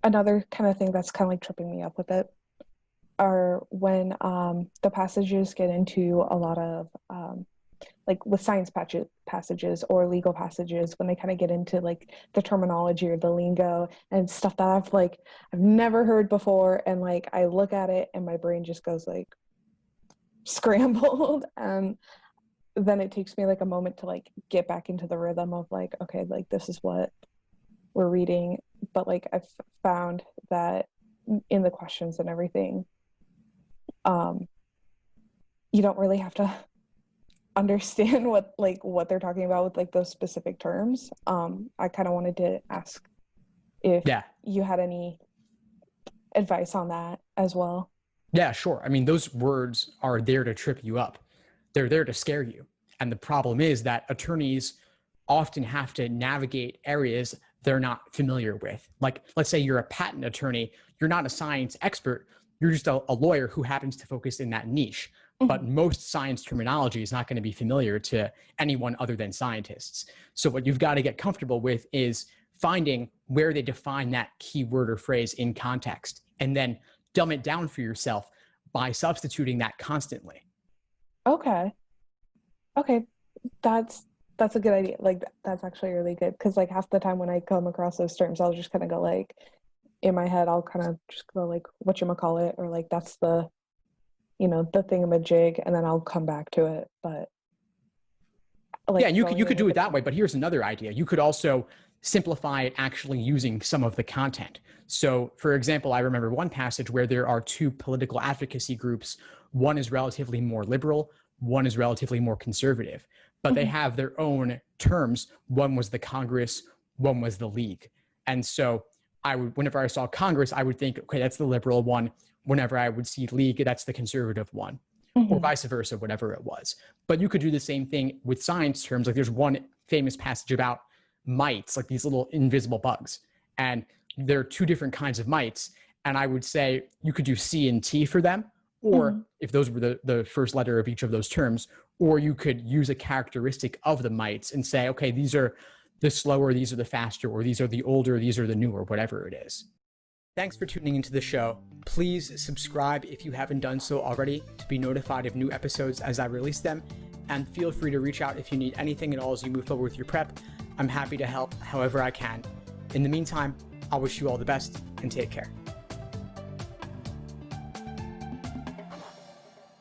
another kind of thing that's kind of like tripping me up with it are when the passages get into a lot of like with science passages or legal passages, when they kind of get into like the terminology or the lingo and stuff that I've never heard before, and like I look at it and my brain just goes like scrambled, and then it takes me like a moment to like get back into the rhythm of like, okay, like this is what we're reading. But like I've found that in the questions and everything, you don't really have to understand what they're talking about with like those specific terms. I kind of wanted to ask if Yeah. you had any advice on that as well. Yeah, sure. I mean, those words are there to trip you up. They're there to scare you. And the problem is that attorneys often have to navigate areas they're not familiar with. Like, let's say you're a patent attorney, you're not a science expert, you're just a lawyer who happens to focus in that niche. But most science terminology is not going to be familiar to anyone other than scientists. So what you've got to get comfortable with is finding where they define that keyword or phrase in context, and then dumb it down for yourself by substituting that constantly. Okay. Okay. That's a good idea. Like that's actually really good, because like half the time when I come across those terms, I'll just kind of go like in my head, I'll kind of just go like whatchamacallit, or like that's the the thingamajig, and then I'll come back to it. But like, Yeah, and you could do it that way, different... but here's another idea. You could also simplify it actually using some of the content. So, for example, I remember one passage where there are two political advocacy groups. One is relatively more liberal, one is relatively more conservative, but they have their own terms. One was the Congress, one was the League. And so whenever I saw Congress, I would think, okay, that's the liberal one. Whenever I would see League, that's the conservative one, or vice versa, whatever it was. But you could do the same thing with science terms. Like there's one famous passage about mites, like these little invisible bugs. And there are two different kinds of mites. And I would say you could do C and T for them, or if those were the first letter of each of those terms, or you could use a characteristic of the mites and say, okay, these are the slower, these are the faster, or these are the older, these are the newer, whatever it is. Thanks for tuning into the show. Please subscribe if you haven't done so already to be notified of new episodes as I release them. And feel free to reach out if you need anything at all as you move forward with your prep. I'm happy to help however I can. In the meantime, I'll wish you all the best and take care.